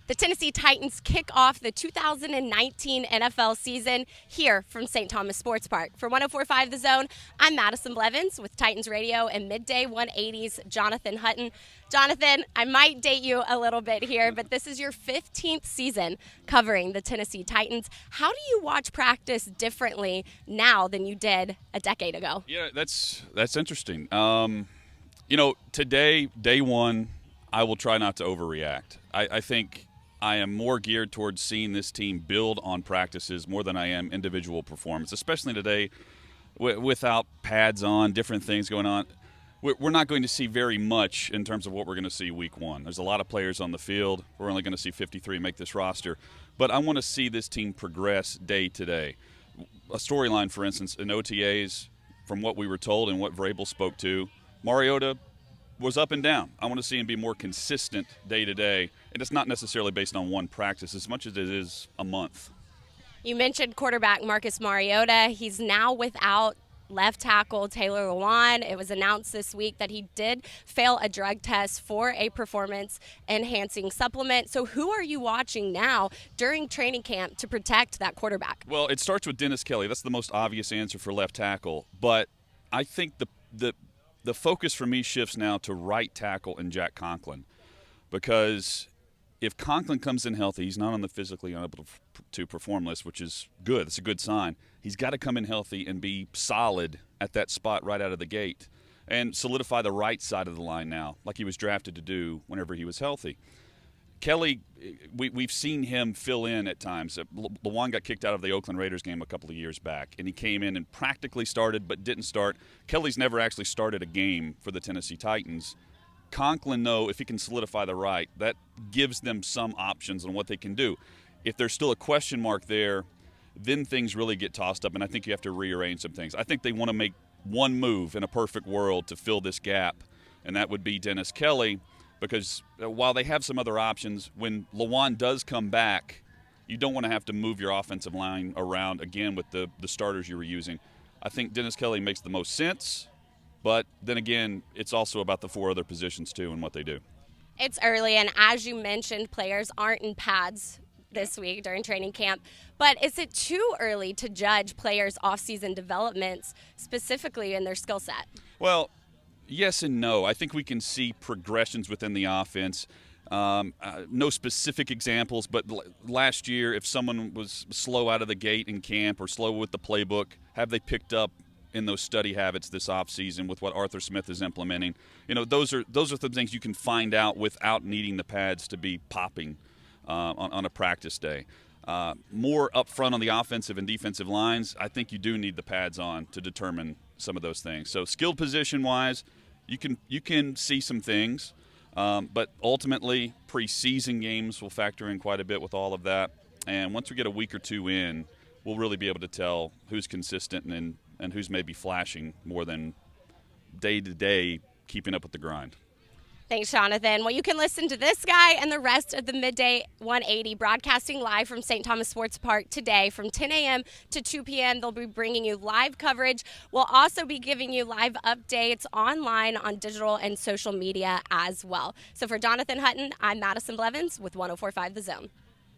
The Tennessee Titans kick off the 2019 NFL season here from St. Thomas Sports Park. For 104.5 The Zone, I'm Madison Blevins with Titans Radio and Midday 180's Jonathan Hutton. Jonathan, I might date you a little bit here, but this is your 15th season covering the Tennessee Titans. How do you watch practice differently now than you did a decade ago? Yeah, that's interesting. Today, day one, I will try not to overreact. I think I am more geared towards seeing this team build on practices more than I am individual performance, especially today without pads on, different things going on. We're not going to see very much in terms of what we're going to see week one. There's a lot of players on the field. We're only going to see 53 make this roster. But I want to see this team progress day to day. A storyline, for instance, in OTAs, from what we were told and what Vrabel spoke to, Mariota was up and down. I want to see him be more consistent day to day. And it's not necessarily based on one practice as much as it is a month. You mentioned quarterback Marcus Mariota. He's now without left tackle Taylor Lewan. It was announced this week that he did fail a drug test for a performance-enhancing supplement. So who are you watching now during training camp to protect that quarterback? Well, it starts with Dennis Kelly. That's the most obvious answer for left tackle. But I think the focus for me shifts now to right tackle and Jack Conklin, because if Conklin comes in healthy, he's not on the physically unable to perform list, which is good. It's a good sign. He's got to come in healthy and be solid at that spot right out of the gate and solidify the right side of the line now, like he was drafted to do whenever he was healthy. Kelly, we've seen him fill in at times. Lewan got kicked out of the Oakland Raiders game a couple of years back, and he came in and practically started but didn't start. Kelly's never actually started a game for the Tennessee Titans. Conklin, though, if he can solidify the right, that gives them some options on what they can do. If there's still a question mark there, then things really get tossed up, and I think you have to rearrange some things. I think they want to make one move in a perfect world to fill this gap, and that would be Dennis Kelly, because while they have some other options, when Lewan does come back, you don't want to have to move your offensive line around again with the starters you were using. I think Dennis Kelly makes the most sense. But then again, it's also about the four other positions, too, and what they do. It's early, and as you mentioned, players aren't in pads this week during training camp. But is it too early to judge players' off-season developments, specifically in their skill set? Well, yes and no. I think we can see progressions within the offense. No specific examples, but last year, if someone was slow out of the gate in camp or slow with the playbook, have they picked up in those study habits this offseason with what Arthur Smith is implementing? Those are the things you can find out without needing the pads to be popping on a practice day. More up front on the offensive and defensive lines, I think you do need the pads on to determine some of those things. So skilled position-wise, you can see some things, but ultimately preseason games will factor in quite a bit with all of that. And once we get a week or two in, we'll really be able to tell who's consistent and who's maybe flashing more than day-to-day keeping up with the grind. Thanks, Jonathan. Well, you can listen to this guy and the rest of the Midday 180 broadcasting live from St. Thomas Sports Park today from 10 a.m. to 2 p.m. They'll be bringing you live coverage. We'll also be giving you live updates online on digital and social media as well. So for Jonathan Hutton, I'm Madison Blevins with 104.5 The Zone.